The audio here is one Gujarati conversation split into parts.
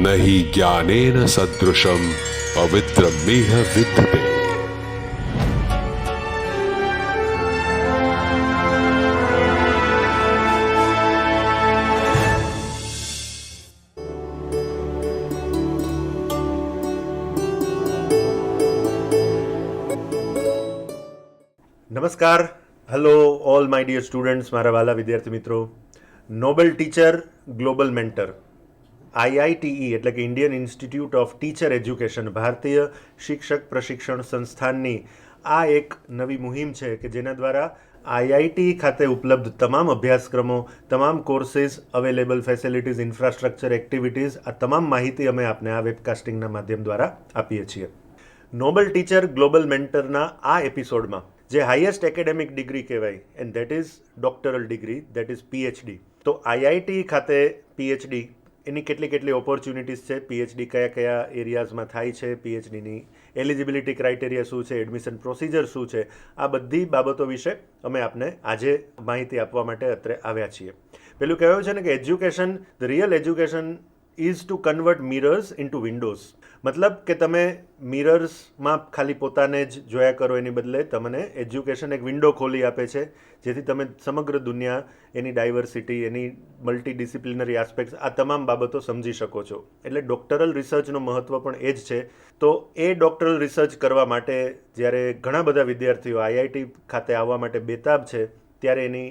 नहि ज्ञानेन सदृशं पवित्रमिह विद्यते। નમસ્કાર, hello all my dear students, મારા વાલા વિદ્યાર્થી મિત્રો. Noble teacher global mentor IITE એટલે કે Indian institute of teacher education, ભારતીય શિક્ષક પ્રશિક્ષણ સંસ્થાનની આ એક નવી મુહિમ છે કે જેના દ્વારા IIT ખાતે ઉપલબ્ધ તમામ અભ્યાસક્રમો, તમામ courses, available facilities, infrastructure, activities, આ તમામ માહિતી અમે આપને આ વેબકાસ્ટિંગના માધ્યમ દ્વારા આપીએ છીએ. નોબેલ ટીચર ગ્લોબલ મેન્ટરના આ એપિસોડમાં જે હાઈએસ્ટ એકેડેમિક ડિગ્રી કહેવાય and that is doctoral degree, that is PhD. તો IIT ખાતે PhD એની કેટલી ઓપોર્ચ્યુનિટીઝ છે, PhD કયા એરિયાઝમાં થાય છે, PhDની એલિજિબિલિટી ક્રાઇટેરિયા શું છે, એડમિશન પ્રોસિજર શું છે, આ બધી બાબતો વિશે અમે આપને આજે માહિતી આપવા માટે અત્રે આવ્યા છીએ. પેલું કહેવાયું છે ને કે education, the real education is two convert mirrors into Windows. મતલબ કે તમે મિરર્સમાં ખાલી પોતાને જ જોયા કરો એની બદલે તમને એજ્યુકેશન એક વિન્ડો ખોલી આપે છે, જેથી તમે સમગ્ર દુનિયા, એની ડાયવર્સિટી, એની મલ્ટી ડિસિપ્લિનરી આસ્પેક્ટ્સ, આ તમામ બાબતો સમજી શકો છો. એટલે ડોક્ટરલ રિસર્ચનું મહત્ત્વ પણ એ જ છે. તો એ ડોક્ટરલ રિસર્ચ કરવા માટે જ્યારે ઘણા બધા વિદ્યાર્થીઓ IIT ખાતે આવવા માટે બેતાબ છે, ત્યારે એની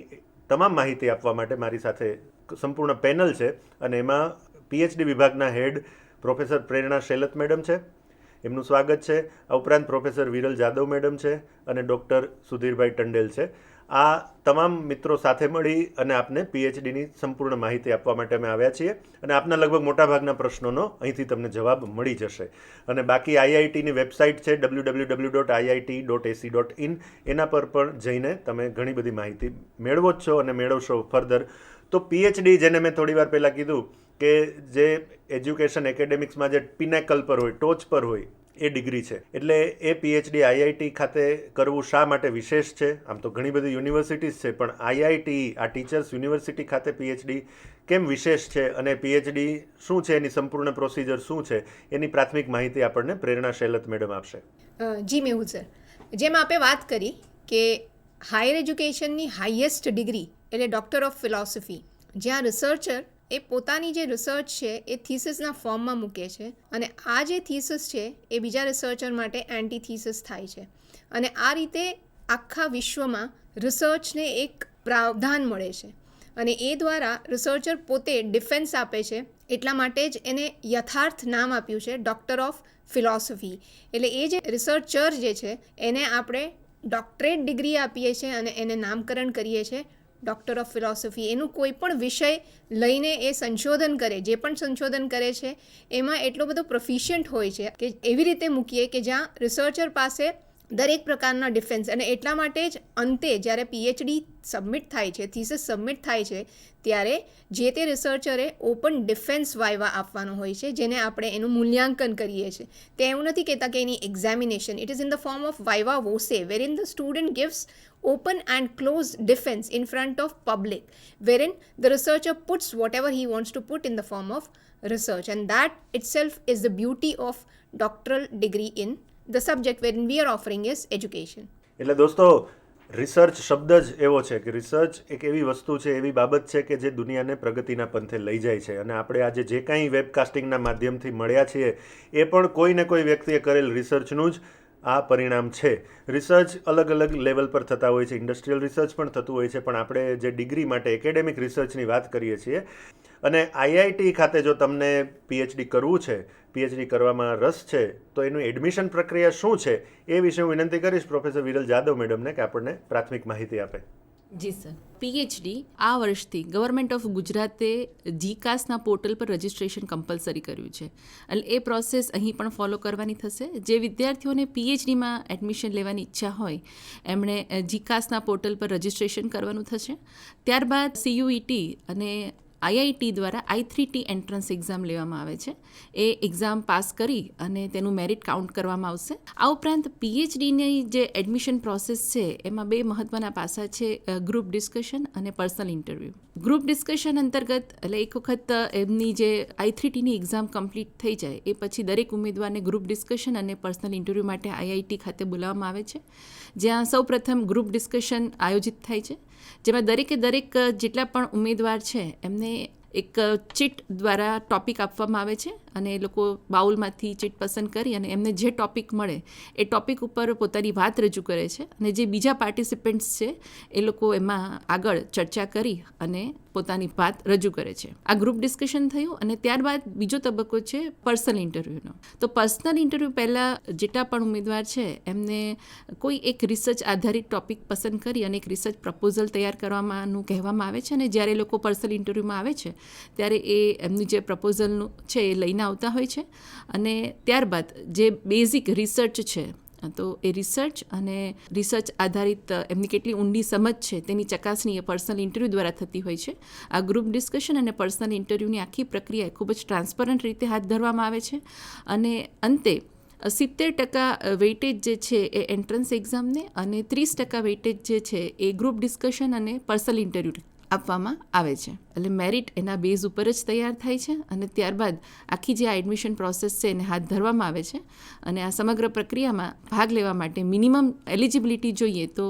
તમામ માહિતી આપવા માટે મારી સાથે સંપૂર્ણ પેનલ છે. અને એમાં PhD વિભાગના હેડ પ્રોફેસર પ્રેરણા શેલત મેડમ છે, એમનું સ્વાગત છે. આ ઉપરાંત પ્રોફેસર વિરલ જાદવ મેડમ છે અને ડૉક્ટર સુધીરભાઈ ટંડેલ છે. આ તમામ મિત્રો સાથે મળી અને આપને PhDની સંપૂર્ણ માહિતી આપવા માટે અમે આવ્યા છીએ. અને આપના લગભગ મોટાભાગના પ્રશ્નોનો અહીંથી તમને જવાબ મળી જશે. અને બાકી IITની વેબસાઇટ છે www.iit.ac.in, એના પર પણ જઈને તમે ઘણી બધી માહિતી મેળવો જ છો અને મેળવશો ફર્ધર. તો PhD, જેને મેં થોડી વાર પહેલાં કીધું કે જે એજ્યુકેશન એકેડેમિક્સમાં જે પિનેકલ પર હોય, ટોચ પર હોય, એ ડિગ્રી છે. એટલે એ PhD IIT ખાતે કરવું શા માટે વિશેષ છે? આમ તો ઘણી બધી યુનિવર્સિટીઝ છે, પણ IIT, આ ટીચર્સ યુનિવર્સિટી ખાતે PhD કેમ વિશેષ છે અને PhD શું છે, એની સંપૂર્ણ પ્રોસિજર શું છે, એની પ્રાથમિક માહિતી આપણને પ્રેરણા શેલત મેડમ આપશે. જી મેહુલ સર, જેમ આપે વાત કરી કે હાયર એજ્યુકેશનની હાઈએસ્ટ ડિગ્રી એટલે ડૉક્ટર ઓફ ફિલોસોફી, જ્યાં રિસર્ચર એ પોતાની જે રિસર્ચ છે એ થીસિસના ફોર્મમાં મૂકે છે અને આ જે થીસિસ છે એ બીજા રિસર્ચર માટે એન્ટી થીસિસ થાય છે. અને આ રીતે આખા વિશ્વમાં રિસર્ચને એક પ્રાવધાન મળે છે અને એ દ્વારા રિસર્ચર પોતે ડિફેન્સ આપે છે. એટલા માટે જ એને યથાર્થ નામ આપ્યું છે ડૉક્ટર ઓફ ફિલોસોફી. એટલે એ જે રિસર્ચર જે છે એને આપણે ડૉક્ટરેટ ડિગ્રી આપીએ છીએ અને એને નામકરણ કરીએ છીએ ડૉક્ટર ઓફ ફિલોસોફી. એનું કોઈ પણ વિષય લઈને એ સંશોધન કરે, જે પણ સંશોધન કરે છે એમાં એટલો બધો પ્રોફિશિયન્ટ હોય છે કે એવી રીતે મૂકીએ કે જ્યાં રિસર્ચર પાસે દરેક પ્રકારના ડિફેન્સ. અને એટલા માટે જ અંતે જ્યારે PhD સબમિટ થાય છે, થીસિસ સબમિટ થાય છે, ત્યારે જે તે રિસર્ચરે ઓપન ડિફેન્સ વાયવા આપવાનો હોય છે, જેને આપણે એનું મૂલ્યાંકન કરીએ છીએ. તે એવું નથી કહેતા કે એની examination, it is in the form of viva voce, wherein the student gives open and closed defense in front of public, wherein the researcher puts whatever he wants to put in the form of research, and that itself is the beauty of doctoral degree in the subject wherein we are offering is education. એટલે દોસ્તો, રિસર્ચ શબ્દ જ એવો છે કે રિસર્ચ એક એવી વસ્તુ છે, એવી બાબત છે કે જે દુનિયાને પ્રગતિના પંથે લઈ જાય છે. અને આપણે આજે જે કાંઈ વેબકાસ્ટિંગના માધ્યમથી મળ્યા છીએ એ પણ કોઈ ને કોઈ વ્યક્તિએ કરેલ રિસર્ચનું જ આ પરિણામ છે. રિસર્ચ અલગ અલગ લેવલ પર થતા હોય છે, ઇન્ડસ્ટ્રીયલ રિસર્ચ પણ થતું હોય છે, પણ આપણે જે ડિગ્રી માટે એકેડેમિક રિસર્ચની વાત કરીએ છીએ. અને IIT ખાતે જો તમને PhD કરવું છે, PhD કરવામાં રસ છે, તો એનું એડમિશન પ્રક્રિયા શું છે એ વિશે હું વિનંતી કરીશ પ્રોફેસર વિરલ જાદવ મેડમને કે આપણને પ્રાથમિક માહિતી આપે. જી સર, PhD આ વર્ષથી ગવર્મેન્ટ ઓફ ગુજરાતે GCASના પોર્ટલ પર રજિસ્ટ્રેશન કમ્પલસરી કર્યું છે. એટલે એ પ્રોસેસ અહીં પણ ફોલો કરવાની થશે. જે વિદ્યાર્થીઓને PhDમાં એડમિશન લેવાની ઈચ્છા હોય એમણે GCASના પોર્ટલ પર રજિસ્ટ્રેશન કરવાનું થશે. ત્યારબાદ CUET અને આઈઆઈટી દ્વારા I3T એન્ટ્રન્સ એક્ઝામ લેવામાં આવે છે. એ એક્ઝામ પાસ કરી અને તેનું મેરિટ કાઉન્ટ કરવામાં આવશે. આ ઉપરાંત PhDની જે એડમિશન પ્રોસેસ છે એમાં 2 મહત્ત્વના પાસા છે, ગ્રુપ ડિસ્કશન અને પર્સનલ ઇન્ટરવ્યૂ. ગ્રુપ ડિસ્કશન અંતર્ગત એટલે એક વખત એમની જે I3Tની એક્ઝામ કમ્પ્લીટ થઈ જાય એ પછી દરેક ઉમેદવારને ગ્રુપ ડિસ્કશન અને પર્સનલ ઇન્ટરવ્યૂ માટે આઈઆઈટી ખાતે બોલાવવામાં આવે છે, જ્યાં સૌપ્રથમ ગ્રુપ ડિસ્કશન આયોજિત થાય છે, જેમાં દરેક જેટલા પણ ઉમેદવાર છે એમને એક ચીટ દ્વારા ટૉપિક આપવામાં આવે છે અને એ લોકો બાઉલમાંથી ચીટ પસંદ કરી અને એમને જે ટૉપિક મળે એ ટૉપિક ઉપર પોતાની વાત રજૂ કરે છે અને જે બીજા પાર્ટિસિપન્ટ્સ છે એ લોકો એમાં આગળ ચર્ચા કરી અને પોતાની વાત રજૂ કરે છે. આ ગ્રુપ ડિસ્કશન થયું અને ત્યારબાદ બીજો તબક્કો છે પર્સનલ ઇન્ટરવ્યૂનો. તો પર્સનલ ઇન્ટરવ્યૂ પહેલાં જેટલા પણ ઉમેદવાર છે એમને કોઈ એક રિસર્ચ આધારિત ટૉપિક પસંદ કરી અને એક રિસર્ચ પ્રપોઝલ તૈયાર કરવાનું કહેવામાં આવે છે અને જ્યારે લોકો પર્સનલ ઇન્ટરવ્યૂમાં આવે છે ત્યારે એ એમનું જે પ્રપોઝલનું છે એ લઈને આવતા હોય છે અને ત્યારબાદ જે બેઝિક રિસર્ચ છે તો એ રિસર્ચ અને રિસર્ચ આધારિત એમની કેટલી ઊંડી સમજ છે તેની ચકાસણી એ પર્સનલ ઇન્ટરવ્યૂ દ્વારા થતી હોય છે. આ ગ્રુપ ડિસ્કશન અને પર્સનલ ઇન્ટરવ્યૂની આખી પ્રક્રિયા ખૂબ જ ટ્રાન્સપરન્ટ રીતે હાથ ધરવામાં આવે છે અને અંતે 70% વેઇટેજ જે છે એ એન્ટ્રન્સ એક્ઝામને અને 30% વેઇટેજ જે છે એ ગ્રુપ ડિસ્કશન અને પર્સનલ ઇન્ટરવ્યૂ આપવામાં આવે છે. એટલે મેરિટ એના બેઝ ઉપર જ તૈયાર થાય છે અને ત્યારબાદ આખી જે આ એડમિશન પ્રોસેસ છે એને હાથ ધરવામાં આવે છે અને આ સમગ્ર પ્રક્રિયામાં ભાગ લેવા માટે મિનિમમ એલિજિબિલિટી જોઈએ તો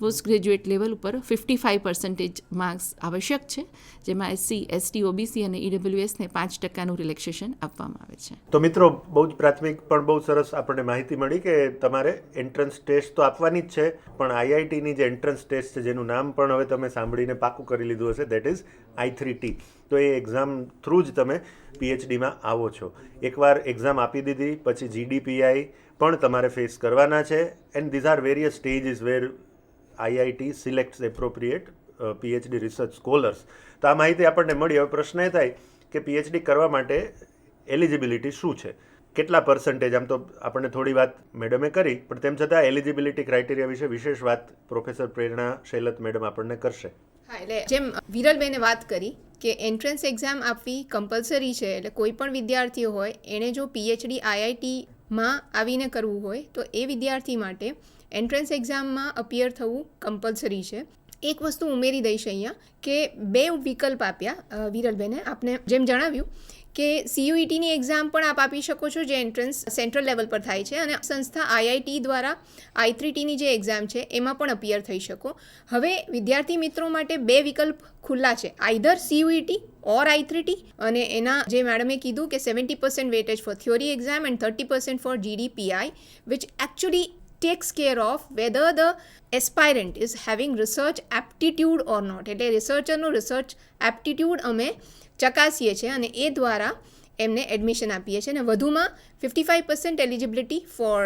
પોસ્ટ ગ્રેજ્યુએટ લેવલ ઉપર 55% માર્ક્સ આવશ્યક છે, જેમાં SC, ST, OBC અને EWSને 5%નું રિલેક્સેશન આપવામાં આવે છે. તો મિત્રો, બહુ જ પ્રાથમિક પણ બહુ સરસ આપણને માહિતી મળી કે તમારે એન્ટ્રન્સ ટેસ્ટ તો આપવાની જ છે, પણ આઈઆઈટીની જે એન્ટ્રન્સ ટેસ્ટ છે જેનું નામ પણ હવે તમે સાંભળીને પાકું કરી લીધું હશે, દેટ ઇઝ I3T. તો એ એક્ઝામ થ્રુ જ તમે PhDમાં આવો છો. એકવાર એક્ઝામ આપી દીધી પછી GDPI પણ તમારે ફેસ કરવાના છે and these are various stages where IIT selects appropriate PhD research scholars. તો આ માહિતી આપણને મળી. હવે પ્રશ્ન એ થાય કે PhD કરવા માટે એલિજિબિલિટી શું છે, કેટલા પર્સન્ટેજ? આમ તો આપણને થોડી વાત મેડમે કરી, પણ તેમ છતાં એલિજિબિલિટી ક્રાઇટેરિયા વિશે વિશેષ વાત પ્રોફેસર પ્રેરણા શૈલત મેડમ આપણને કરશે. હા, એટલે જેમ વિરલબેને વાત કરી કે એન્ટ્રન્સ એક્ઝામ આપવી કમ્પલસરી છે, એટલે કોઈ પણ વિદ્યાર્થીઓ હોય એણે જો PhD IITમાં આવીને કરવું હોય તો એ વિદ્યાર્થી માટે એન્ટ્રન્સ એક્ઝામમાં અપિયર થવું કમ્પલસરી છે. એક વસ્તુ ઉમેરી દઈશ અહીંયા કે 2 વિકલ્પ આપ્યા વિરલબેને. આપને જેમ જણાવ્યું કે CUETની એક્ઝામ પણ આપ આપી શકો છો જે એન્ટ્રન્સ સેન્ટ્રલ લેવલ પર થાય છે, અને સંસ્થા IIT દ્વારા I3Tની જે એક્ઝામ છે એમાં પણ અપિયર થઈ શકો. હવે વિદ્યાર્થી મિત્રો માટે 2 વિકલ્પ ખુલ્લા છે, આઈધર CUET ઓર I3T, અને એના જે મેડમે કીધું કે 70% weightage for theory exam and 30% for GDPI, which actually takes care of whether the aspirant is having research aptitude or not. એટલે રિસર્ચરનું રિસર્ચ એપ્ટિટ્યૂડ અમે ચકાસીએ છીએ અને એ દ્વારા એમને એડમિશન આપીએ છીએ. અને વધુમાં 55% eligibility for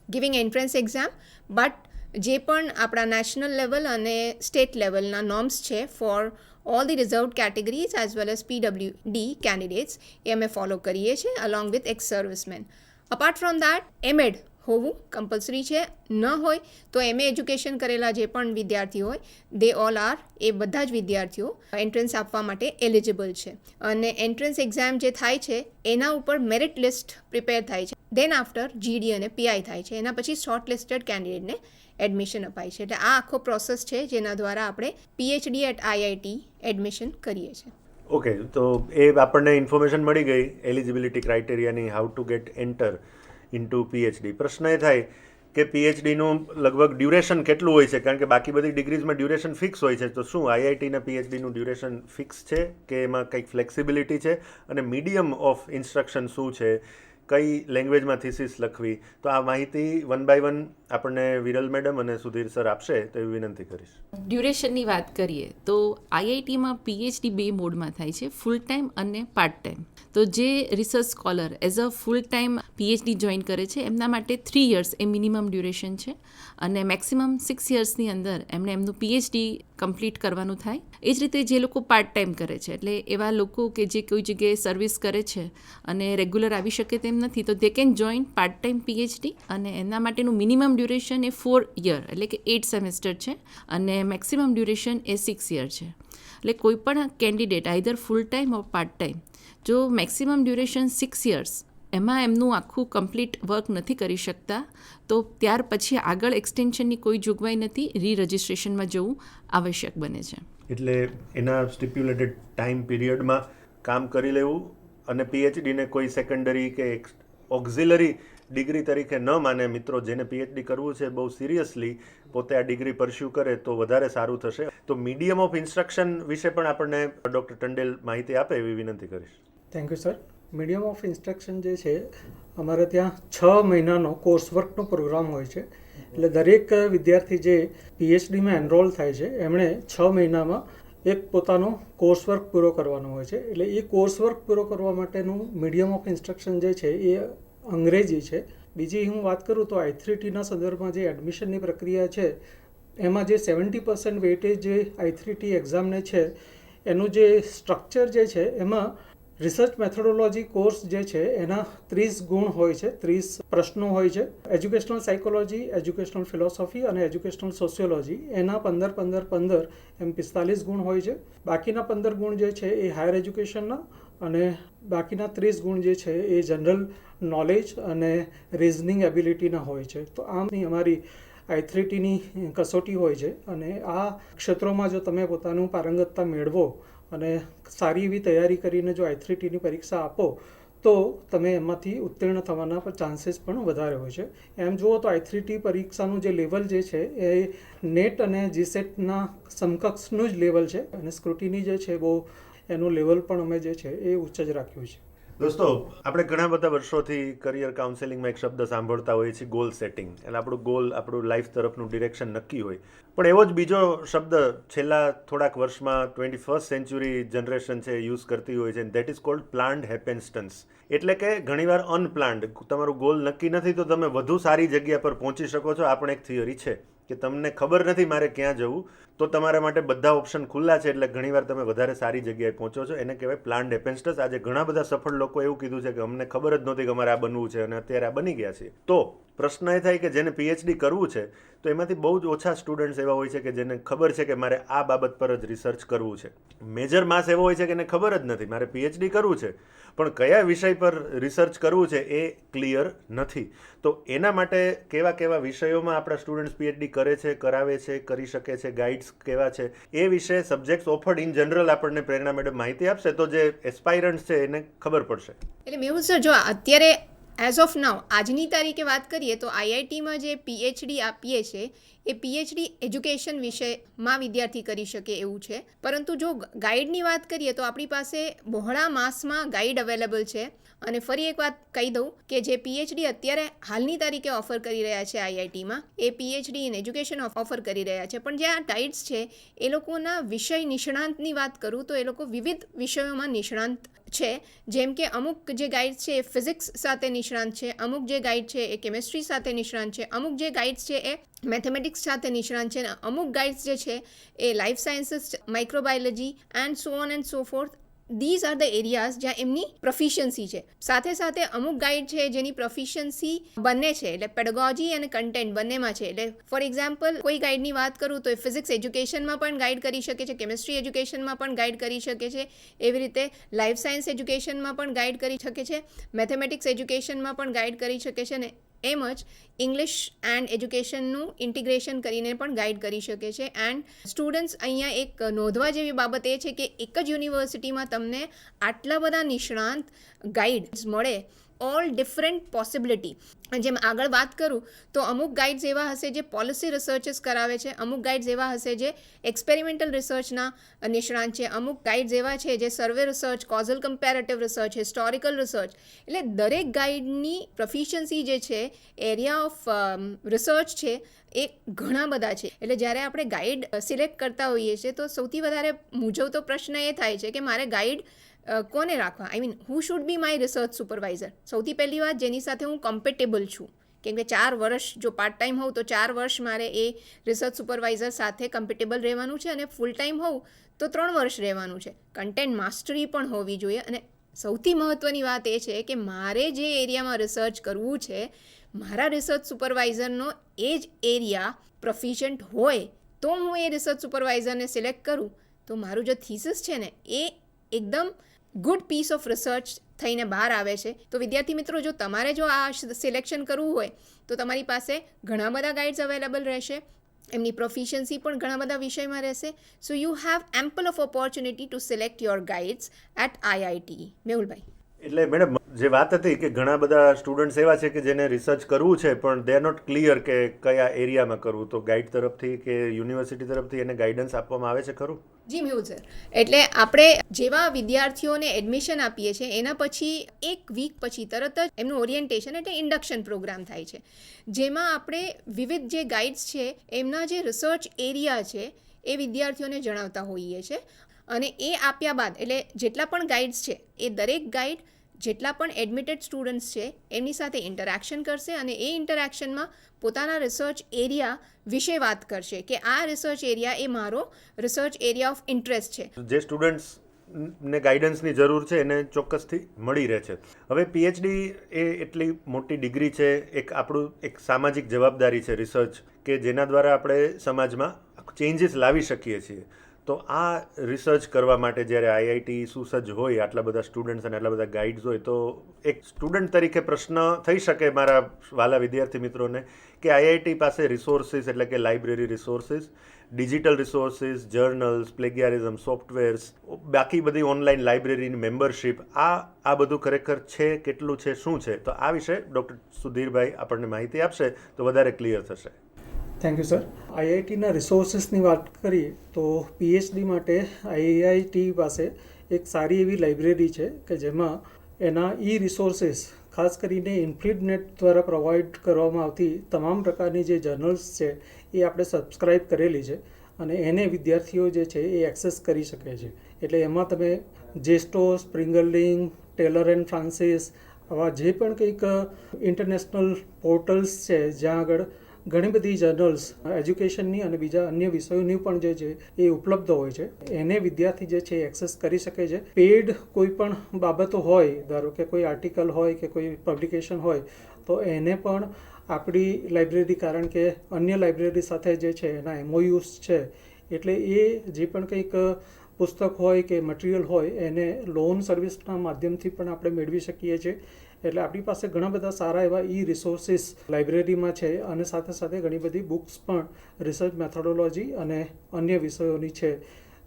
giving entrance exam, but જે પણ આપણા નેશનલ લેવલ અને સ્ટેટ લેવલના નોર્મ્સ છે for all the reserved categories as well as PWD candidates એ અમે ફોલો કરીએ છીએ along with ex servicemen. Apart from that MEd હોવું કમ્પલસરી છે. ન હોય તો MA એજ્યુકેશન કરેલા જે પણ વિદ્યાર્થીઓ હોય દે ઓલ આર, એ બધા જ વિદ્યાર્થીઓ એન્ટ્રન્સ આપવા માટે એલિજિબલ છે. અને એન્ટ્રન્સ એક્ઝામ જે થાય છે એના ઉપર મેરિટ લિસ્ટ પ્રિપેર થાય છે, દેન આફ્ટર GD અને PI થાય છે, એના પછી શોર્ટ લિસ્ટેડ કેન્ડિડેટને એડમિશન અપાય છે. એટલે આ આખો પ્રોસેસ છે જેના દ્વારા આપણે PhD એટ IIT એડમિશન કરીએ છીએ. ઓકે, તો એ આપણને ઇન્ફોર્મેશન મળી ગઈ એલિજિબિલિટી ક્રાઇટેરિયાની, how to get enter into PhD. પ્રશ્ન એ થાય કે PhDનું લગભગ ડ્યુરેશન કેટલું હોય છે? કારણ કે બાકી બધી ડિગ્રીઝમાં ડ્યુરેશન ફિક્સ હોય છે, તો શું IITના PhDનું ડ્યુરેશન ફિક્સ છે કે એમાં કંઈક ફ્લેક્સિબિલિટી છે? અને મીડિયમ ઓફ ઇન્સ્ટ્રક્શન શું છે? કઈ લેંગ્વેજમાં થીસીસ લખવી? તો આ માહિતી 1 by 1 આપણને વિરલ મેડમ અને સુધીર સર આપશે તો એવી વિનંતી કરીશ. ડ્યુરેશનની વાત કરીએ તો IITમાં PhD 2 મોડમાં થાય છે, ફૂલ ટાઈમ અને પાર્ટ ટાઈમ. તો જે research scholar as a full time PhD join કરે છે એમના માટે 3 years એ મિનિમમ ડ્યુરેશન છે અને મેક્સિમમ 6 yearsની અંદર એમણે એમનું PhD કમ્પ્લીટ કરવાનું થાય. એ જ રીતે જે લોકો પાર્ટ ટાઈમ કરે છે, એટલે એવા લોકો કે જે કોઈ જગ્યાએ સર્વિસ કરે છે અને રેગ્યુલર આવી શકે તેમ નથી, તો they can join part time PhD અને એના માટેનું મિનિમમ ડ્યુરેશન એ 4 year એટલે કે 8 semester છે અને મેક્સિમમ ડ્યુરેશન એ 6 year છે. એટલે કોઈ પણ કેન્ડિડેટ આઈધર ફૂલ ટાઈમ ઓર પાર્ટ ટાઈમ જો મેક્સિમમ ડ્યુરેશન 6 યર્સ એમાં એમનું આખું કમ્પ્લીટ વર્ક નથી કરી શકતા તો ત્યાર પછી આગળ એક્સટેન્શનની કોઈ જોગવાઈ નથી, રી રજિસ્ટ્રેશનમાં જવું આવશ્યક બને છે. એટલે એના સ્ટિપ્યુલેટેડ ટાઈમ પીરિયડમાં કામ કરી લેવું અને પીએચડીને કોઈ સેકન્ડરી કે ઓક્ઝિલરી ડિગ્રી તરીકે ન માને મિત્રો. જેને પીએચડી કરવું છે બહુ સિરિયસલી પોતે આ ડિગ્રી પરસ્યુ કરે તો વધારે સારું થશે. તો મીડિયમ ઓફ ઇન્સ્ટ્રક્શન વિશે પણ આપણને ડૉક્ટર ટંડેલ માહિતી આપે એવી વિનંતી કરીશ. Thank you sir. Medium of instruction જે છે અમારે ત્યાં 6 મહિનાનો કોર્સવર્કનો પ્રોગ્રામ હોય છે. એટલે દરેક વિદ્યાર્થી જે પીએચડીમાં એનરોલ થાય છે એમણે 6 મહિનામાં એક પોતાનો કોર્સવર્ક પૂરો કરવાનો હોય છે. એટલે એ કોર્સવર્ક પૂરો કરવા માટેનું મીડિયમ ઓફ ઇન્સ્ટ્રક્શન જે છે એ અંગ્રેજી છે. બીજી હું વાત કરું તો I3Tના સંદર્ભમાં જે એડમિશનની પ્રક્રિયા છે એમાં જે 70% વેઇટેજ જે I3T એક્ઝામને છે એનું જે સ્ટ્રક્ચર જે છે એમાં રિસર્ચ મેથોડોલોજી કોર્સ જે છે એના 30 ગુણ હોય છે, 30 પ્રશ્નો હોય છે. એજ્યુકેશનલ સાયકોલોજી, એજ્યુકેશનલ ફિલોસોફી અને એજ્યુકેશનલ સોશિયોલોજી એના 15 એમ 45 ગુણ હોય છે. બાકીના 15 ગુણ જે છે એ હાયર એજ્યુકેશનના અને બાકીના 30 ગુણ જે છે એ જનરલ નોલેજ અને રિઝનિંગ એબિલિટીના હોય છે. તો આમની અમારી I3Tની કસોટી હોય છે અને આ ક્ષેત્રોમાં જો તમે પોતાનું પારંગતતા મેળવો અને સારી એવી તૈયારી કરીને જો I3Tની પરીક્ષા આપો તો તમે એમાંથી ઉત્તીર્ણ થવાના ચાન્સીસ પણ વધારે હોય છે. એમ જુઓ તો I3T પરીક્ષાનું જે લેવલ જે છે એ નેટ અને જીસેટના સમકક્ષનું જ લેવલ છે અને સ્ક્રુટિની જે છે બહુ એનું લેવલ પણ અમે જે છે એ ઉચ્ચ જ રાખ્યું છે. દોસ્તો, આપણે ઘણા બધા વર્ષોથી કરિયર કાઉન્સેલિંગમાં એક શબ્દ સાંભળતા હોઈએ છીએ, ગોલ સેટિંગ. એટલે આપણું ગોલ, આપણું લાઈફ તરફનું ડિરેક્શન નક્કી હોય. પણ એવો જ બીજો શબ્દ છેલ્લા થોડાક વર્ષમાં 21st સેન્ચુરી જનરેશન છે યુઝ કરતી હોય છે, દેટ ઇઝ કોલ્ડ પ્લાન્ડ હેપેન્સ્ટન્સ. એટલે કે ઘણીવાર અનપ્લાન્ડ, તમારું ગોલ નક્કી નથી તો તમે વધુ સારી જગ્યા પર પહોંચી શકો છો. આ પણ એક થિયરી છે કે તમને ખબર નથી મારે ક્યાં જવું તો તમારા માટે બધા ઓપ્શન ખુલ્લા છે એટલે ઘણીવાર તમે વધારે સારી જગ્યાએ પહોંચો છો. એને કહેવાય પ્લાન્ડ હેપેન્સ્ટન્સ. આજે ઘણા બધા સફળ લોકો એવું કીધું છે કે અમને ખબર જ નહોતી કે અમારે આ બનવું છે અને અત્યારે આ બની ગયા છે. તો પ્રશ્ન એ થાય કે જેને પીએચડી કરવું છે તો એમાંથી બહુ જ ઓછા સ્ટુડન્ટ્સ એવા હોય છે કે જેને ખબર છે કે મારે આ બાબત પર જ રિસર્ચ કરવું છે. મેજર માસ એવો હોય છે કે એને ખબર જ નથી મારે પીએચડી કરવું છે પણ કયા વિષય પર રિસર્ચ કરવું છે એ ક્લિયર નથી. તો એના માટે કેવા કેવા વિષયોમાં આપણા સ્ટુડન્ટ્સ પીએચડી કરે છે, કરાવે છે, કરી શકે છે, ગાઈડ્સ કેવા છે એ વિશે સબ્જેક્ટ્સ ઓફર્ડ ઇન જનરલ આપણને પ્રેરણા મેડમ માહિતી આપશે તો જે એસ્પાયરન્ટ્સ છે એને ખબર પડશે. એટલે મેહુલ સર, જો અત્યારે એઝ ઓફ નાઉ આજની તારીખે વાત કરીએ તો આઈઆઈટીમાં જે પીએચડી આપીએ છીએ એ પીએચડી એજ્યુકેશન વિષયમાં વિદ્યાર્થી કરી શકે એવું છે. પરંતુ જો ગાઈડની વાત કરીએ તો આપણી પાસે બહોળા માસમાં ગાઈડ અવેલેબલ છે. અને ફરી એક વાત કહી દઉં કે જે પીએચડી અત્યારે હાલની તારીખે ઓફર કરી રહ્યા છે આઈઆઈટીમાં એ પીએચડી ઇન એજ્યુકેશન ઓફર કરી રહ્યા છે. પણ જે આ ગાઈડ્સ છે એ લોકોના વિષય નિષ્ણાંતની વાત કરું તો એ લોકો વિવિધ વિષયોમાં નિષ્ણાંત છે. જેમ કે અમુક જે ગાઈડ્સ છે એ ફિઝિક્સ સાથે નિષ્ણાંત છે, અમુક જે ગાઈડ છે એ કેમેસ્ટ્રી સાથે નિષ્ણાંત છે, અમુક જે ગાઈડ્સ છે એ મેથેમેટિક્સ સાથે નિષ્ણાંત છે, અમુક ગાઈડ્સ જે છે એ life sciences, microbiology and so on and so forth. These are the areas જ્યાં એમની પ્રોફિશિયન્સી છે. સાથે સાથે અમુક ગાઈડ છે જેની પ્રોફિશિયન્સી બંને છે, એટલે પેડગોજી અને કન્ટેન્ટ બંનેમાં છે. એટલે ફોર એક્ઝામ્પલ કોઈ ગાઈડની વાત કરું તો એ ફિઝિક્સ એજ્યુકેશનમાં પણ ગાઈડ કરી શકે છે, કેમિસ્ટ્રી એજ્યુકેશનમાં પણ ગાઈડ કરી શકે છે, એવી રીતે લાઈફ સાયન્સ એજ્યુકેશનમાં પણ ગાઈડ કરી શકે છે, મેથેમેટિક્સ એજ્યુકેશનમાં પણ ગાઈડ કરી શકે છે ને એમ જ ઇંગ્લિશ એન્ડ એજ્યુકેશનનું ઇન્ટિગ્રેશન કરીને પણ ગાઈડ કરી શકે છે. એન્ડ સ્ટુડન્ટ્સ અહીંયા એક નોંધવા જેવી બાબત એ છે કે એક જ યુનિવર્સિટીમાં તમને આટલા બધા નિષ્ણાંત ગાઈડ્સ મળે, ઓલ ડિફરન્ટ પોસિબિલિટી. જેમ આગળ વાત કરું તો અમુક ગાઈડ્સ એવા હશે જે પોલિસી રિસર્ચિસ કરાવે છે, અમુક ગાઈડ્સ એવા હશે જે એક્સપેરિમેન્ટલ રિસર્ચના નિષ્ણાંત છે, અમુક ગાઈડ્સ એવા છે જે survey research, causal comparative research, historical research. એટલે દરેક ગાઈડની પ્રોફિશિયન્સી જે છે, એરિયા ઓફ રિસર્ચ છે એ ઘણા બધા છે. એટલે જ્યારે આપણે ગાઈડ સિલેક્ટ કરતા હોઈએ છીએ તો સૌથી વધારે મૂંઝવતો પ્રશ્ન એ થાય છે કે મારે ગાઈડ કોને રાખવા. I mean who should be my research supervisor. સૌથી પહેલી વાત જેની સાથે હું કમ્પેટેબલ છું, કેમ કે 4 વર્ષ જો પાર્ટ ટાઈમ હોઉં તો 4 વર્ષ મારે એ રિસર્ચ સુપરવાઇઝર સાથે કમ્પેટેબલ રહેવાનું છે અને ફૂલ ટાઈમ હોઉં તો 3 વર્ષ રહેવાનું છે. કન્ટેન્ટ માસ્ટરી પણ હોવી જોઈએ અને સૌથી મહત્ત્વની વાત એ છે કે મારે જે એરિયામાં રિસર્ચ કરવું છે મારા રિસર્ચ સુપરવાઇઝરનો એ જ એરિયા પ્રોફિશિયન્ટ હોય તો હું એ રિસર્ચ સુપરવાઇઝરને સિલેક્ટ કરું. તો મારું જે થીસિસ છે ને એ એકદમ ગુડ પીસ ઓફ રિસર્ચ થઈને બહાર આવે છે. તો વિદ્યાર્થી મિત્રો, જો તમારે જો આ સિલેક્શન કરવું હોય તો તમારી પાસે ઘણા બધા ગાઈડ્સ અવેલેબલ રહેશે, એમની પ્રોફિશિયન્સી પણ ઘણા બધા વિષયમાં રહેશે. So you have ample of opportunity to select your guides at IIT. Mehulbhai, એટલે મેડમ જે વાત હતી કે ઘણા બધા સ્ટુડન્ટ્સ એવા છે કે જેને રિસર્ચ કરવું છે પણ દે આર નોટ ક્લિયર કે કયા એરિયામાં કરવું, તો ગાઈડ તરફથી કે યુનિવર્સિટી તરફથી એને ગાઈડન્સ આપવામાં આવે છે ખરું? જી મેહુલ સર, એટલે આપણે જેવા વિદ્યાર્થીઓને એડમિશન આપીએ છીએ એના પછી 1 વીક પછી તરત જ એમનું ઓરિએન્ટેશન એટલે ઇન્ડક્શન પ્રોગ્રામ થાય છે, જેમાં આપણે વિવિધ જે ગાઈડ્સ છે એમના જે રિસર્ચ એરિયા છે એ વિદ્યાર્થીઓને જણાવતા હોઈએ છીએ. અને એ આપ્યા બાદ એટલે જેટલા પણ ગાઈડ્સ છે એ દરેક ગાઈડ જેટલા પણ એડમિટેડ સ્ટુડન્ટ્સ છે એમની સાથે ઇન્ટરેક્શન કરશે અને એ ઇન્ટરેક્શનમાં પોતાના રિસર્ચ એરિયા વિશે વાત કરશે કે આ રિસર્ચ એરિયા એ મારો રિસર્ચ એરિયા ઓફ ઇન્ટરેસ્ટ છે. જે સ્ટુડન્ટ્સ ને ગાઈડન્સની જરૂર છે એને ચોક્કસથી મળી રહે છે. હવે PhD એ એટલી મોટી ડિગ્રી છે, આપણું એક સામાજિક જવાબદારી છે રિસર્ચ, કે જેના દ્વારા આપણે સમાજમાં ચેન્જીસ લાવી શકીએ છીએ. તો આ રિસર્ચ કરવા માટે જ્યારે IIT સુસજ્જ હોય, આટલા બધા સ્ટુડન્ટ્સ અને આટલા બધા ગાઈડ્સ હોય, તો એક સ્ટુડન્ટ તરીકે પ્રશ્ન થઈ શકે મારા વાલા વિદ્યાર્થી મિત્રોને કે IIT પાસે રિસોર્સિસ એટલે કે library resources, digital resources, journals, plagiarism softwares, બાકી બધી ઓનલાઈન લાઇબ્રેરીની મેમ્બરશિપ, આ બધું ખરેખર છે, કેટલું છે, શું છે? તો આ વિશે ડૉક્ટર સુધીરભાઈ આપણને માહિતી આપશે તો વધારે ક્લિયર થશે. Thank you sir. IITના રિસોર્સિસની વાત કરીએ તો PhD માટે IIT પાસે એક સારી એવી લાઇબ્રેરી છે કે જેમાં એના રિસોર્સિસ ખાસ કરીને ઇન્ફિડનેટ દ્વારા પ્રોવાઈડ કરવામાં આવતી તમામ પ્રકારની જે જર્નલ્સ છે એ આપણે સબસ્ક્રાઈબ કરેલી છે અને એને વિદ્યાર્થીઓ જે છે એ એક્સેસ કરી શકે છે. એટલે એમાં તમે જેસ્ટો, સ્પ્રિંગરલિંગ, ટેલર એન્ડ ફ્રાન્સિસ આવા જે પણ કંઈક ઇન્ટરનેશનલ પોર્ટલ્સ છે જ્યાં આગળ ઘણી બધી જર્નલ્સ એજ્યુકેશનની અને બીજા અન્ય વિષયોની પણ જે છે એ ઉપલબ્ધ હોય છે, એને વિદ્યાર્થી જે છે એક્સેસ કરી શકે છે. પેડ કોઈ પણ બાબતો હોય, ધારો કે કોઈ આર્ટિકલ હોય કે કોઈ પબ્લિકેશન હોય, તો એને પણ આપણી લાઇબ્રેરી, કારણ કે અન્ય લાઇબ્રેરી સાથે જે છે એના MOUs છે, એટલે એ જે પણ કંઈક પુસ્તક હોય કે મટીરિયલ હોય એને લોન સર્વિસના માધ્યમથી પણ આપણે મેળવી શકીએ છીએ. એટલે આપણી પાસે ઘણા બધા સારા એવા રિસોર્સિસ લાઇબ્રેરીમાં છે અને સાથે સાથે ઘણી બધી બુક્સ પણ રિસર્ચ મેથોડોલોજી અને અન્ય વિષયોની છે,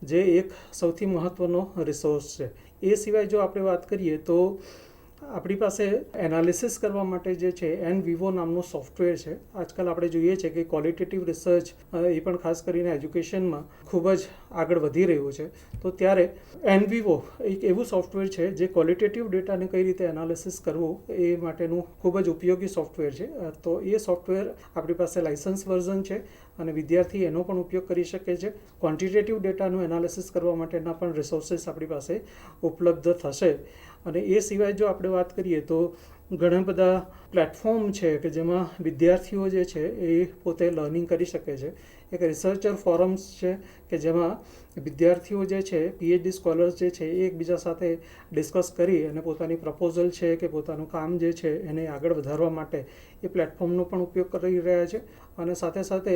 જે એક સૌથી મહત્ત્વનો રિસોર્સ છે. એ સિવાય જો આપણે વાત કરીએ તો આપણી પાસે એનાલિસિસ કરવા માટે જે છે NVivo નામનું સોફ્ટવેર છે. આજકાલ આપણે જોઈએ છે કે ક્વોલિટેટિવ રિસર્ચ એ પણ ખાસ કરીને એજ્યુકેશનમાં ખૂબ જ આગળ વધી રહ્યું છે. તો ત્યારે NVivo એક એવું સોફ્ટવેર છે જે ક્વોલિટેટિવ ડેટાને કઈ રીતે એનાલિસિસ કરવું એ માટેનું ખૂબ જ ઉપયોગી સોફ્ટવેર છે. તો એ સોફ્ટવેર આપણી પાસે લાઇસન્સ વર્ઝન છે અને વિદ્યાર્થી એનો પણ ઉપયોગ કરી શકે છે. ક્વોન્ટિટેટિવ ડેટાનું એનાલિસિસ કરવા માટેના પણ રિસોર્સિસ આપણી પાસે ઉપલબ્ધ થશે. અને એ સિવાય જો આપણે વાત કરીએ તો ઘણા બધા પ્લેટફોર્મ છે કે જેમાં વિદ્યાર્થીઓ જે છે એ પોતે લર્નિંગ કરી શકે છે. એક રિસર્ચર ફોરમ્સ છે કે જેમાં વિદ્યાર્થીઓ જે છે PhD સ્કોલર્સ જે છે એ એકબીજા સાથે ડિસ્કસ કરી અને પોતાની પ્રપોઝલ છે કે પોતાનું કામ જે છે એને આગળ વધારવા માટે એ પ્લેટફોર્મનો પણ ઉપયોગ કરી રહ્યા છે. અને સાથે સાથે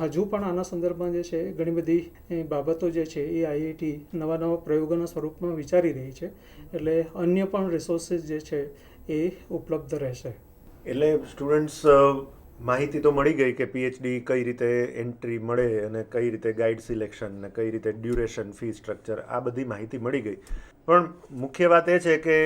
હજુ પણ આના સંદર્ભમાં જે છે ઘણી બધી બાબતો જે છે એ IIT નવા નવા પ્રયોગોના સ્વરૂપમાં વિચારી રહી છે. એટલે અન્ય પણ રિસોર્સિસ જે છે એ ઉપલબ્ધ રહેશે. એટલે સ્ટુડન્ટ્સ માહિતી તો મળી ગઈ કે PhD કઈ રીતે એન્ટ્રી મળે અને કઈ રીતે ગાઈડ સિલેક્શન ને કઈ રીતે ડ્યુરેશન, ફી સ્ટ્રક્ચર, આ બધી માહિતી મળી ગઈ. પણ મુખ્ય વાત એ છે કે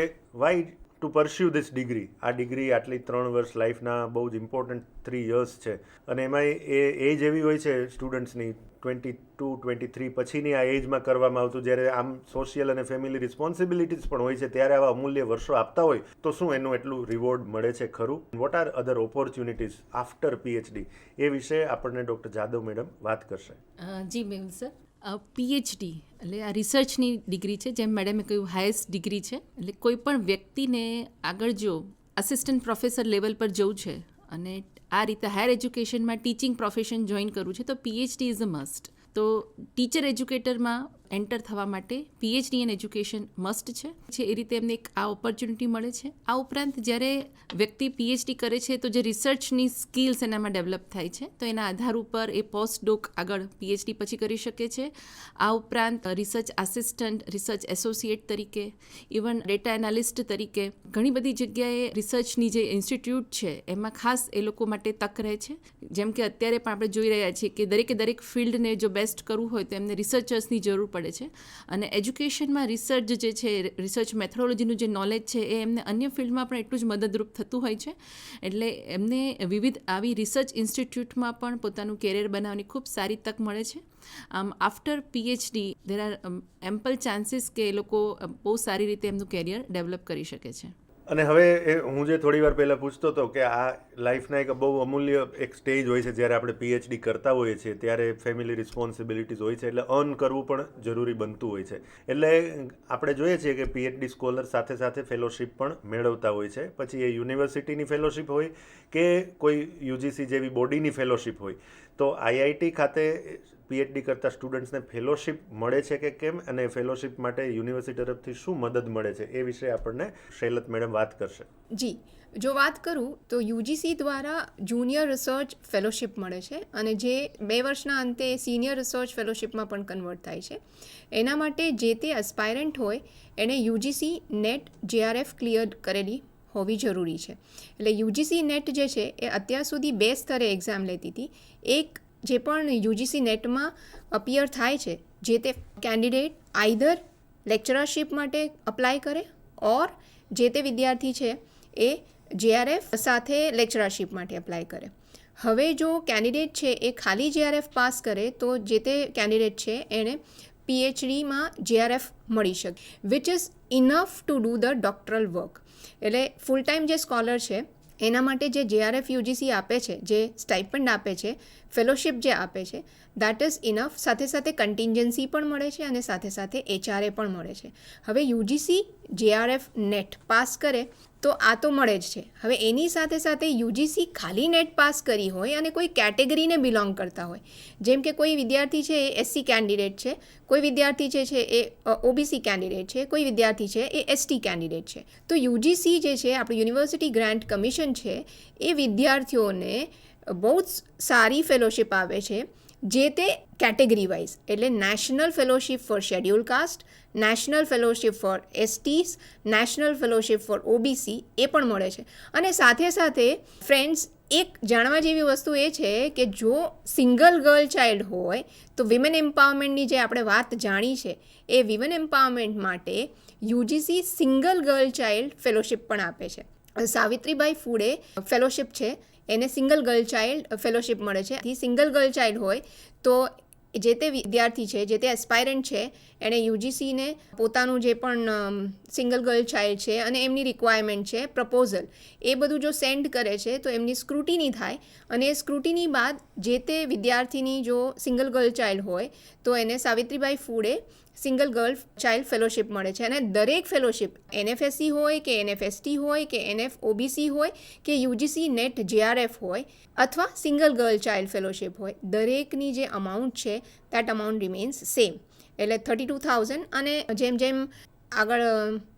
why to pursue this degree. આ ડિગ્રી આટલી 3 વર્ષ લાઈફના બહુ જ ઇમ્પોર્ટન્ટ 3 યર્સ છે અને એમાંય એજ એવી હોય છે સ્ટુડન્ટ્સની 22-23 પછીની આ એજમાં કરવામાં આવતું, જ્યારે આમ સોશિયલ અને ફેમિલી રિસ્પોન્સિબિલિટીઝ પણ હોય છે, ત્યારે આવા અમૂલ્ય વર્ષો આપતા હોય તો શું એનું એટલું રિવોર્ડ મળે છે ખરું? What are other opportunities after PhD? એ વિશે આપણને ડૉક્ટર જાદવ મેડમ વાત કરશે. જી મેહુલ સર, PhD એટલે આ રિસર્ચની ડિગ્રી છે, જેમ મેડમે કહ્યું હાઈએસ્ટ ડિગ્રી છે. એટલે કોઈ પણ વ્યક્તિને આગળ જો અસિસ્ટન્ટ પ્રોફેસર લેવલ પર જવું છે અને આ રીતે હાયર એજ્યુકેશનમાં ટીચિંગ પ્રોફેશન જોઈન કરવું છે તો PhD ઇઝ અ મસ્ટ. તો ટીચર એજ્યુકેટરમાં એન્ટર થવા માટે પીએચડી ઇન એજ્યુકેશન મસ્ટ છે એ રીતે એમને એક આ ઓપોર્ચ્યુનિટી મળે છે. આ ઉપરાંત જ્યારે વ્યક્તિ પીએચડી કરે છે તો જે રિસર્ચની સ્કિલ્સ એનામાં ડેવલપ થાય છે તો એના આધાર ઉપર એ પોસ્ટ ડોક આગળ પીએચડી પછી કરી શકે છે. આ ઉપરાંત રિસર્ચ આસિસ્ટન્ટ, રિસર્ચ એસોસિએટ તરીકે, ઇવન ડેટા એનાલિસ્ટ તરીકે ઘણી બધી જગ્યાએ રિસર્ચની જે ઇન્સ્ટિટ્યૂટ છે એમાં ખાસ એ લોકો માટે તક રહે છે. જેમ કે અત્યારે પણ આપણે જોઈ રહ્યા છીએ કે દરેક ફિલ્ડને જો બેસ્ટ કરવું હોય તો એમને રિસર્ચર્સની જરૂર પડે છે અને એજ્યુકેશનમાં રિસર્ચ જે છે, રિસર્ચ મેથોડોલોજીનું જે નોલેજ છે એ એમને અન્ય ફિલ્ડમાં પણ એટલું જ મદદરૂપ થતું હોય છે. એટલે એમને વિવિધ આવી રિસર્ચ ઇન્સ્ટિટ્યૂટમાં પણ પોતાનું કેરિયર બનાવવાની ખૂબ સારી તક મળે છે. આમ after PhD there are ample chances કે એ લોકો બહુ સારી રીતે એમનું કેરિયર ડેવલપ કરી શકે છે. અને હવે હું જે થોડી વાર પહેલાં પૂછતો હતો કે આ લાઈફના એક બહુ અમૂલ્ય એક સ્ટેજ હોય છે જ્યારે આપણે પીએચડી કરતા હોઈએ છીએ ત્યારે ફેમિલી રિસ્પોન્સિબિલિટીઝ હોય છે એટલે અર્ન કરવું પણ જરૂરી બનતું હોય છે. એટલે આપણે જોઈએ છીએ કે પીએચડી સ્કોલર સાથે સાથે ફેલોશિપ પણ મેળવતા હોય છે. પછી એ યુનિવર્સિટીની ફેલોશિપ હોય કે કોઈ યુજીસી જેવી બોડીની ફેલોશિપ હોય. તો આઈઆઈટી ખાતે પીએચડી કરતા સ્ટુડન્ટ્સને ફેલોશિપ મળે છે કે કેમ, અને ફેલોશિપ માટે યુનિવર્સિટી તરફથી શું મદદ મળે છે એ વિશે આપણને શૈલત મેડમ વાત કરશે. જી, જો વાત કરું તો યુજીસી દ્વારા જુનિયર રિસર્ચ ફેલોશિપ મળે છે અને જે 2 વર્ષના અંતે સિનિયર રિસર્ચ ફેલોશિપમાં પણ કન્વર્ટ થાય છે. એના માટે જે તે એસ્પાયરન્ટ હોય એણે યુજીસી નેટ જેઆરએફ ક્લિયર કરેલી હોવી જરૂરી છે. એટલે યુજીસી નેટ જે છે એ અત્યાર સુધી 2 સ્તરે એક્ઝામ લેતી હતી. એક જે પણ યુજીસી નેટમાં અપિયર થાય છે જે તે કેન્ડિડેટ આઈધર લેક્ચરરશિપ માટે અપ્લાય કરે ઓર જે તે વિદ્યાર્થી છે એ જેઆરએફ સાથે લેક્ચરરશિપ માટે અપ્લાય કરે. હવે જો કેન્ડિડેટ છે એ ખાલી જેઆરએફ પાસ કરે તો જે તે કેન્ડિડેટ છે એણે પીએચડીમાં જેઆરએફ મળી શકે, which is enough to do the doctoral work. એટલે ફૂલ ટાઈમ જે સ્કોલર છે એના માટે જે જેઆરએફ યુજીસી આપે છે, જે સ્ટાઇપન્ડ આપે છે, ફેલોશિપ જે આપે છે, દેટ ઇઝ ઇનફ. સાથે સાથે કન્ટિન્જન્સી પણ મળે છે અને સાથે સાથે એચઆરએ પણ મળે છે. હવે યુજીસી જેઆરએફ નેટ પાસ કરે તો આ તો મળે જ છે. હવે એની સાથે સાથે યુજીસી ખાલી નેટ પાસ કરી હોય અને કોઈ કેટેગરીને બિલોંગ કરતા હોય, જેમ કે કોઈ વિદ્યાર્થી છે એ એસસી કેન્ડિડેટ છે, કોઈ વિદ્યાર્થી છે એ ઓબીસી કેન્ડિડેટ છે, કોઈ વિદ્યાર્થી છે એ એસટી કેન્ડિડેટ છે, તો યુજીસી જે છે આપણું યુનિવર્સિટી ગ્રાન્ટ કમિશન છે એ વિદ્યાર્થીઓને બહુ જ સારી ફેલોશિપ આવે છે જે તે કેટેગરી વાઇઝ. એટલે national fellowship for scheduled caste, national fellowship for STs, national fellowship for OBC એ પણ મળે છે. અને સાથે સાથે ફ્રેન્ડ્સ, એક જાણવા જેવી વસ્તુ એ છે કે જો સિંગલ ગર્લ ચાઇલ્ડ હોય તો વિમેન એમ્પાવરમેન્ટની જે આપણે વાત જાણી છે એ વિમેન એમ્પાવરમેન્ટ માટે UGC single girl child fellowship પણ આપે છે. સાવિત્રીબાઈ ફૂલે ફેલોશિપ છે એને સિંગલ ગર્લ ચાઇલ્ડ ફેલોશિપ મળે છે. સિંગલ ગર્લ ચાઇલ્ડ હોય તો જે તે વિદ્યાર્થી છે, જે તે એસ્પાયરન્ટ છે, એણે યુજીસીને પોતાનું જે પણ સિંગલ ગર્લ ચાઇલ્ડ છે અને એમની રિક્વાયરમેન્ટ છે, પ્રપોઝલ, એ બધું જો સેન્ડ કરે છે તો એમની સ્ક્રુટિની થાય અને એ સ્ક્રુટિની બાદ જે તે વિદ્યાર્થીની જો સિંગલ ગર્લ ચાઇલ્ડ હોય તો એને સાવિત્રીબાઈ ફૂલે સિંગલ ગર્લ ચાઇલ્ડ ફેલોશિપ મળે છે. અને દરેક ફેલોશિપ એનએફએસસી હોય કે એનએફએસટી હોય કે એનએફઓબીસી હોય કે યુજીસી નેટ જેઆરએફ હોય અથવા સિંગલ ગર્લ ચાઇલ્ડ ફેલોશિપ હોય, દરેકની જે અમાઉન્ટ છે દેટ અમાઉન્ટ રિમેન્સ સેમ. એટલે 32,000 અને જેમ જેમ આગળ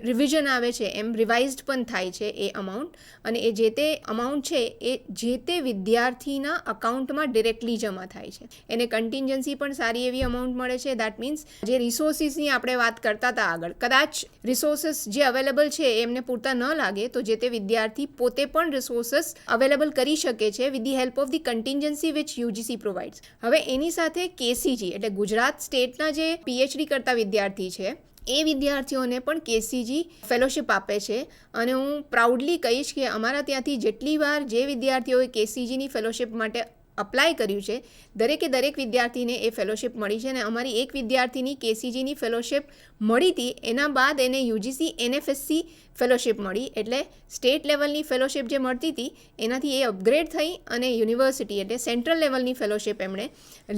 રિવિઝન આવે છે એમ રિવાઇઝડ પણ થાય છે એ અમાઉન્ટ, અને એ જે તે અમાઉન્ટ છે એ જે તે વિદ્યાર્થીના અકાઉન્ટમાં ડિરેક્ટલી જમા થાય છે. એને કન્ટિન્જન્સી પણ સારી એવી અમાઉન્ટ મળે છે. દેટ મીન્સ જે રિસોર્સિસની આપણે વાત કરતા હતા આગળ, કદાચ રિસોર્સિસ જે અવેલેબલ છે એ એમને પૂરતા ન લાગે તો જે તે વિદ્યાર્થી પોતે પણ રિસોર્સિસ અવેલેબલ કરી શકે છે with the help of the contingency which UGC provides. હવે એની સાથે કેસીજી એટલે ગુજરાત સ્ટેટના જે પીએચડી કરતા વિદ્યાર્થી છે એ વિદ્યાર્થીઓને પણ કેસીજી ફેલોશિપ આપે છે. અને હું પ્રાઉડલી કહીશ કે અમારા ત્યાંથી જેટલી વાર જે વિદ્યાર્થીઓએ કેસીજીની ફેલોશિપ માટે અપ્લાય કર્યું છે દરેક વિદ્યાર્થીને એ ફેલોશિપ મળી છે. અને અમારી એક વિદ્યાર્થીની કેસીજીની ફેલોશિપ મળી હતી, એના બાદ એને યુજીસી એનએફએસસી ફેલોશિપ મળી. એટલે સ્ટેટ લેવલની ફેલોશિપ જે મળતી હતી એનાથી એ અપગ્રેડ થઈ અને યુનિવર્સિટી એટલે સેન્ટ્રલ લેવલની ફેલોશિપ એમણે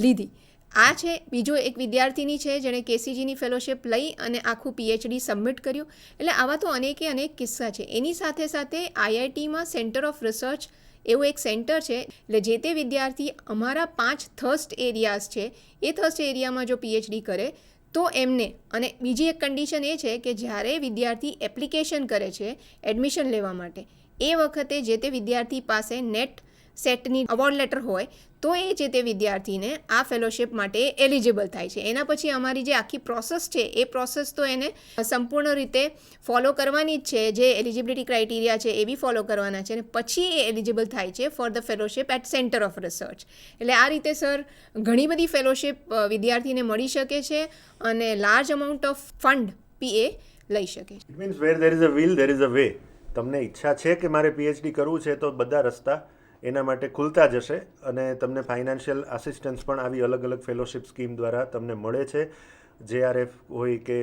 લીધી. આ છે બીજો એક વિદ્યાર્થીની છે જેણે કેસીજીની ફેલોશિપ લઈ અને આખું પીએચડી સબમિટ કર્યું. એટલે આવા તો અનેકે અનેક કિસ્સા છે. એની સાથે સાથે આઈઆઈટીમાં સેન્ટર ઓફ રિસર્ચ એવું એક સેન્ટર છે. એટલે જે તે વિદ્યાર્થી અમારા 5 થર્સ્ટ એરિયાઝ છે એ થર્સ્ટ એરિયામાં જો પીએચડી કરે તો એમને, અને બીજી એક કન્ડિશન એ છે કે જ્યારે વિદ્યાર્થી એપ્લિકેશન કરે છે એડમિશન લેવા માટે, એ વખતે જે તે વિદ્યાર્થી પાસે નેટ સેટની અવોર્ડ લેટર હોય તો એ જે તે વિદ્યાર્થીને આ ફેલોશિપ માટે એલિજિબલ થાય છે. એના પછી અમારી જે આખી પ્રોસેસ છે એ પ્રોસેસ તો એને સંપૂર્ણ રીતે ફોલો કરવાની જ છે, જે એલિજિબિલિટી ક્રાઇટેરિયા છે એ બી ફોલો કરવાના છે, અને પછી એ એલિજિબલ થાય છે for the fellowship at centre of research. એટલે આ રીતે સર ઘણી બધી ફેલોશિપ વિદ્યાર્થીને મળી શકે છે અને લાર્જ અમાઉન્ટ ઓફ ફંડ પીએ લઈ શકે છે. It means where there is a will there is a way. તમને ઈચ્છા છે કે મારે પીએચડી કરવું છે તો બધા રસ્તા એના માટે ખુલતા જશે, અને તમને ફાઇનાન્શિયલ આસિસ્ટન્સ પણ આવી અલગ અલગ ફેલોશિપ સ્કીમ દ્વારા તમને મળે છે. JRF હોય કે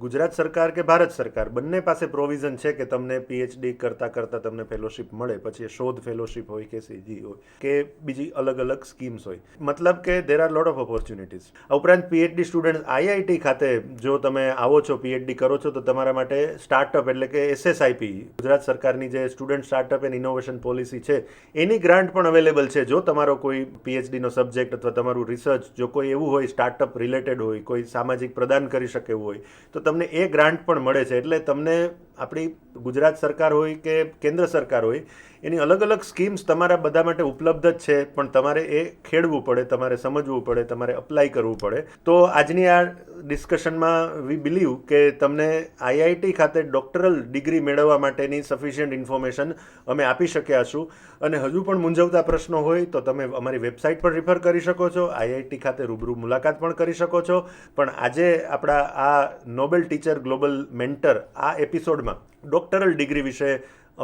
ગુજરાત સરકાર કે ભારત સરકાર, બંને પાસે પ્રોવિઝન છે કે તમને પીએચડી કરતાં તમને ફેલોશિપ મળે, પછી એ શોધ ફેલોશિપ હોય કે CG હોય કે બીજી અલગ અલગ સ્કીમ્સ હોય. મતલબ કે there are lot of opportunities. આ ઉપરાંત પીએચડી સ્ટુડન્ટ IIT ખાતે જો તમે આવો છો, પીએચડી કરો છો, તો તમારા માટે સ્ટાર્ટઅપ એટલે કે SSIP, ગુજરાત સરકારની જે student startup and innovation policy છે, એની ગ્રાન્ટ પણ અવેલેબલ છે. જો તમારો કોઈ પીએચડીનો સબ્જેક્ટ અથવા તમારું રિસર્ચ જો કોઈ એવું હોય સ્ટાર્ટઅપ રિલેટેડ હોય, કોઈ સામાજિક પ્રદાન કરી શકે એવું હોય, તો તમને એ ગ્રાન્ટ પણ મળે છે. એટલે તમને આપણી ગુજરાત સરકાર હોય કે કેન્દ્ર સરકાર હોય, એની અલગ અલગ સ્કીમ્સ તમારા બધા માટે ઉપલબ્ધ જ છે, પણ તમારે એ ખેડવું પડે, તમારે સમજવું પડે, તમારે અપ્લાય કરવું પડે. તો આજની આ ડિસ્કશનમાં વી બિલીવ કે તમને IIT ખાતે ડોક્ટરલ ડિગ્રી મેળવવા માટેની સફિશિયન્ટ ઇન્ફોર્મેશન અમે આપી શક્યા છું. અને હજુ પણ મૂંઝવતા પ્રશ્નો હોય તો તમે અમારી વેબસાઇટ પર રિફર કરી શકો છો, IIT ખાતે રૂબરૂ મુલાકાત પણ કરી શકો છો. પણ આજે આપણા આ નોબેલ ટીચર ગ્લોબલ મેન્ટર આ એપિસોડમાં ડોક્ટરલ ડિગ્રી વિશે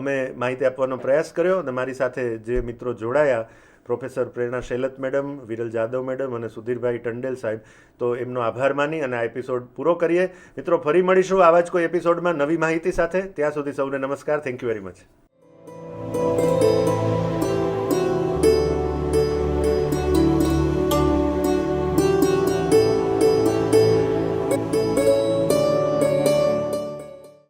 અમે માહિતી આપવાનો પ્રયાસ કર્યો, અને મારી સાથે જે મિત્રો જોડાયા, પ્રોફેસર પ્રેરણા શેલત મેડમ, વિરલ જાદવ મેડમ અને સુધીરભાઈ ટંડેલ સાહેબ, તો એમનો આભાર માની અને આ એપિસોડ પૂરો કરીએ. મિત્રો, ફરી મળીશું આવા જ કોઈ એપિસોડમાં નવી માહિતી સાથે. ત્યાં સુધી સૌને નમસ્કાર. Thank you very much.